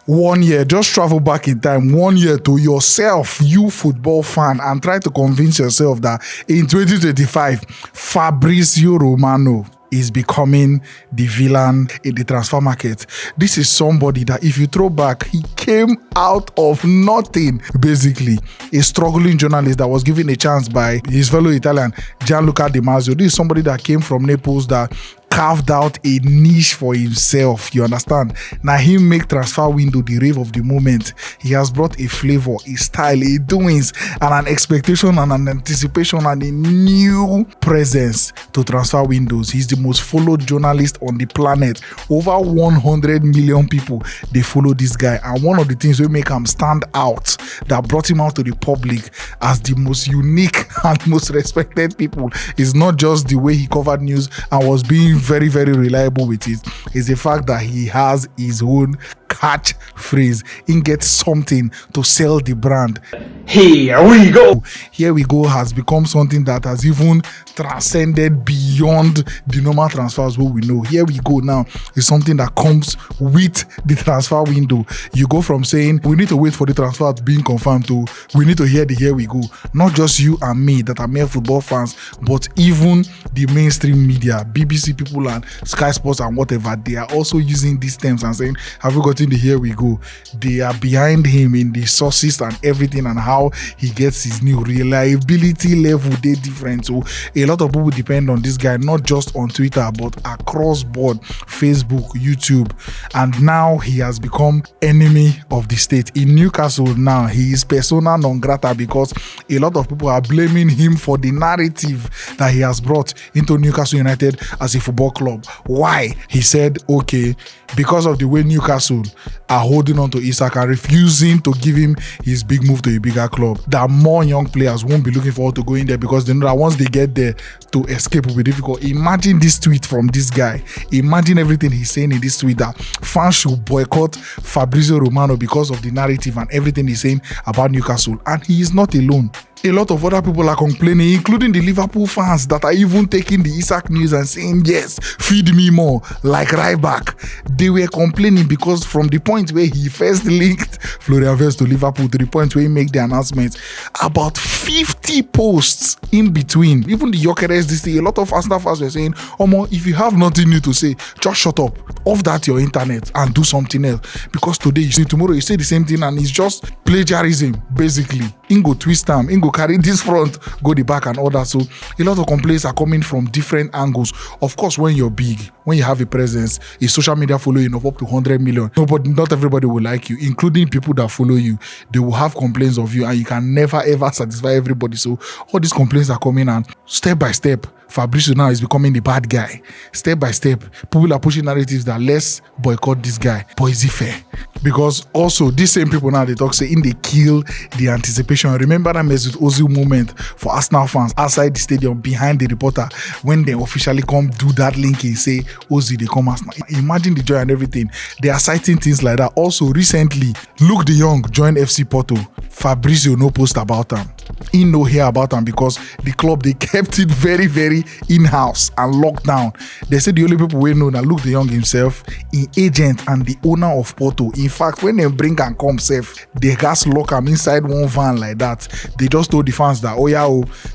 1 year, just travel back in time 1 year to yourself, you football fan, and try to convince yourself that in 2025, Fabrizio Romano is becoming the villain in the transfer market. This is somebody that if you throw back, he came out of nothing, basically. A struggling journalist that was given a chance by his fellow Italian, Gianluca Di Marzio. This is somebody that came from Naples that carved out a niche for himself, you understand? Now he make transfer window the rave of the moment. He has brought a flavor, a style, a doings, and an expectation and an anticipation and a new presence to transfer windows. He's the most followed journalist on the planet. Over 100 million people, they follow this guy. And one of the things that make him stand out, that brought him out to the public as the most unique and most respected people, is not just the way he covered news and was being very, very reliable with it, is the fact that he has his own catchphrase. He gets something to sell the brand. Here we go. Here we go has become something that has even transcended beyond the normal transfers what we know. Here we go now is something that comes with the transfer window. You go from saying we need to wait for the transfer to being confirmed to we need to hear the here we go. Not just you and me that are mere football fans, but even the mainstream media, BBC people and Sky Sports and whatever, they are also using these terms and saying, have we gotten the here we go? They are behind him in the sources and everything and how he gets his new reliability level. They different. So a lot of people depend on this guy, not just on Twitter, but across board, Facebook, YouTube. And now he has become enemy of the state. In Newcastle now, he is persona non grata because a lot of people are blaming him for the narrative that he has brought into Newcastle United as a football club. Why? He said, okay, because of the way Newcastle are holding on to Isak and refusing to give him his big move to a bigger club, that more young players won't be looking forward to going there because they know that once they get there, to escape will be difficult. Imagine this tweet from this guy. Imagine everything he's saying in this tweet, that fans should boycott Fabrizio Romano because of the narrative and everything he's saying about Newcastle. And he is not alone. A lot of other people are complaining, including the Liverpool fans that are even taking the Isak news and saying, yes, feed me more, like right back. They were complaining because from the point where he first linked Florian Wirtz to Liverpool to the point where he made the announcement, about 50 posts in between. Even the Jokeres, this thing, a lot of Arsenal fans were saying, Omo, if you have nothing new to say, just shut up, off that your internet and do something else. Because today you say, tomorrow you say the same thing and it's just plagiarism, basically. Ingo twist arm, Ingo carry this front, go the back and all that. So a lot of complaints are coming from different angles. Of course, when you're big, when you have a presence, a social media following of up to 100 million, not everybody will like you, including people that follow you. They will have complaints of you and you can never ever satisfy everybody. So all these complaints are coming, and step by step, Fabrizio now is becoming the bad guy. Step by step, people are pushing narratives that let's boycott this guy. But is it fair? Because also these same people now, they talk saying they kill the anticipation. Remember that Mesut Ozil moment for Arsenal fans outside the stadium behind the reporter when they officially come do that linking, say Ozil they come Arsenal. Imagine the joy and everything. They are citing things like that. Also recently, Luke De Jong joined FC Porto. Fabrizio no post about them. He no hear about them because the club, they kept it very, very in-house and locked down. They said the only people we know that Luke De Jong himself, an agent and the owner of Porto. In fact, when they bring and come safe, they gas lock him inside one van like that. They just told the fans that, oh yeah,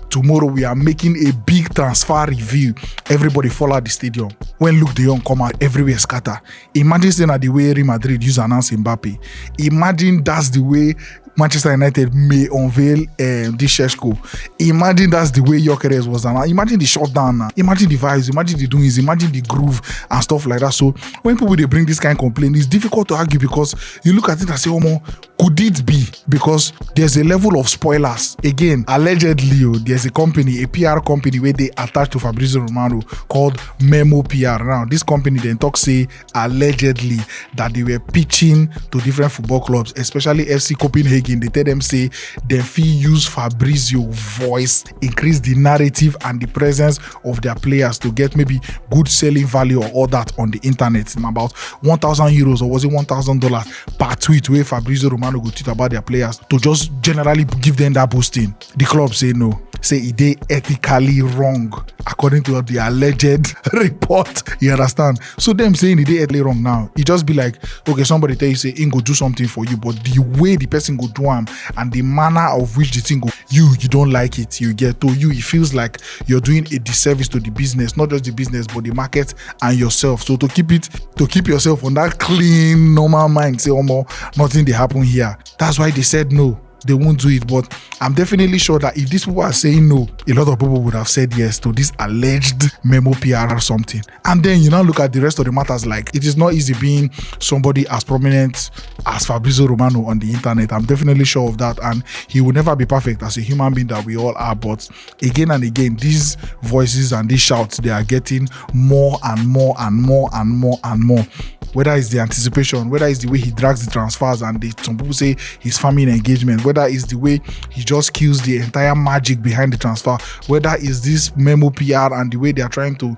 tomorrow we are making a big transfer review. Everybody follow the stadium. When Luke De Jong come out, everywhere scatter. Imagine saying that the way Real Madrid use announce Mbappe. Imagine that's the way Manchester United may unveil this Sheshko. Imagine that's the way Jokeres was announced. Imagine the shutdown now. Imagine the vibes, imagine the doings, imagine the groove and stuff like that. So when people they bring this kind of complaint, it's difficult to argue because you look at it and say, oh, could it be? Because there's a level of spoilers. Again, allegedly, there's a company, a PR company where they attach to Fabrizio Romano called Memo PR. Now, this company then talk say allegedly that they were pitching to different football clubs, especially FC Copenhagen again. They tell them say they fee use Fabrizio voice, increase the narrative and the presence of their players to get maybe good selling value or all that on the internet. About 1,000 euros or was it $1,000 per tweet where Fabrizio Romano go tweet about their players to just generally give them that boosting. The club say no. Say it dey ethically wrong according to the alleged report. You understand? So them saying it dey ethically wrong now. It just be like, okay, somebody tell you say he go do something for you, but the way the person go do am and the manner of which the thing go, you don't like it. You get to you. It feels like you're doing a disservice to the business, not just the business but the market and yourself. So to keep yourself on that clean, normal mind, say, oh more, nothing they happen here. That's why they said no. They won't do it, but I'm definitely sure that if these people are saying no, a lot of people would have said yes to this alleged memo PR or something. And then you now look at the rest of the matters. Like, it is not easy being somebody as prominent as Fabrizio Romano on the internet. I'm definitely sure of that, and he will never be perfect as a human being that we all are. But again and again, these voices and these shouts, they are getting more and more and more and more and more. Whether it's the anticipation, whether it's the way he drags the transfers and some people say he's farming engagement, whether it's the way he just kills the entire magic behind the transfer, whether it's this memo PR and the way they are trying to,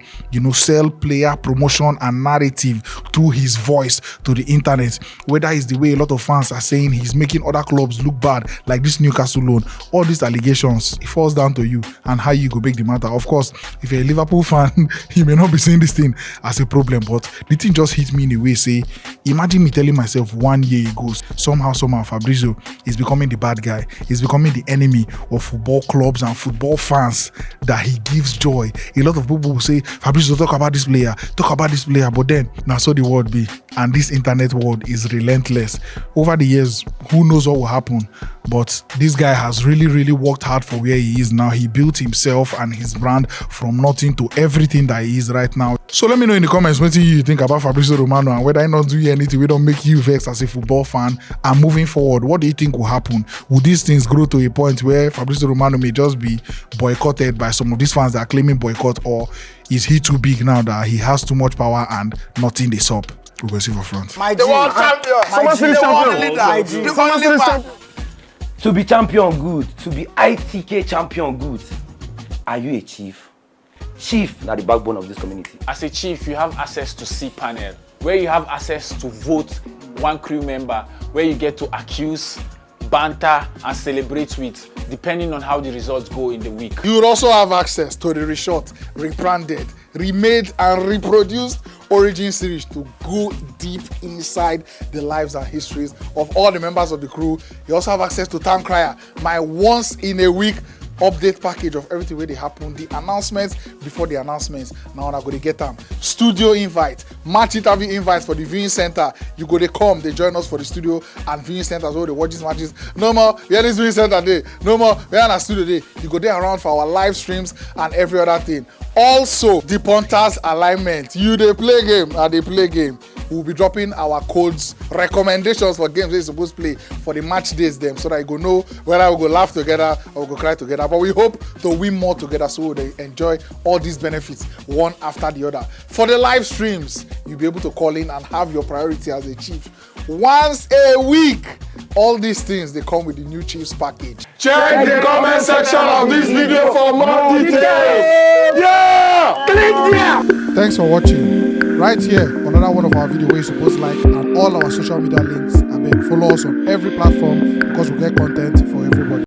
sell player promotion and narrative through his voice to the internet, whether it's the way a lot of fans are saying he's making other clubs look bad, like this Newcastle loan, all these allegations, it falls down to you and how you go make the matter. Of course, if you're a Liverpool fan, you may not be seeing this thing as a problem, but the thing just hit me in a way, say, imagine me telling myself 1 year ago, somehow Fabrizio is becoming the bad guy, he's becoming the enemy of football clubs and football fans, that he gives joy. A lot of people will say, Fabrizio, talk about this player, but then now so the world be, and this internet world is relentless. Over the years, who knows what will happen, but this guy has really worked hard for where he is now. He built himself and his brand from nothing to everything that he is right now. So let me know in the comments what you think about Fabrizio Romano, and whether I not do anything we don't make you vex as a football fan. And moving forward, what do you think will happen? Will these things grow to a point where Fabrizio Romano may just be boycotted by some of these fans that are claiming boycott, or is he too big now that he has too much power and nothing they up? We'll go see for front. The world champion. Someone say champion. Someone say champion. To be champion good, to be ITK champion good. Are you a chief? Chief, not the backbone of this community. As a chief, you have access to C panel, where you have access to vote one crew member, where you get to accuse, banter, and celebrate with, depending on how the results go in the week. You would also have access to the reshot, rebranded, remade, and reproduced Origin series to go deep inside the lives and histories of all the members of the crew. You also have access to Time Crier, my once in a week update package of everything where they happen, the announcements before the announcements. Now I'm going to get them. Studio invite, match interview invites for the viewing center. You go, they come, they join us for the studio and viewing centers where they watch these matches. No more, we are this viewing center day. No more, we are in a studio day. You go there around for our live streams and every other thing. Also, the punters alignment. You they play game, and they play game. We'll be dropping our codes, recommendations for games they're supposed to play for the match days them, so that you go know whether we'll go laugh together or we'll go cry together. But we hope to win more together, so they enjoy all these benefits one after the other. For the live streams, you'll be able to call in and have your priority as a chief once a week. All these things, they come with the new Chiefs package. Check the comment section of this video for more details. Yeah! Click there! Thanks for watching. Right here, another one of our videos where you're supposed to like, and all our social media links. I mean, follow us on every platform because we get content for everybody.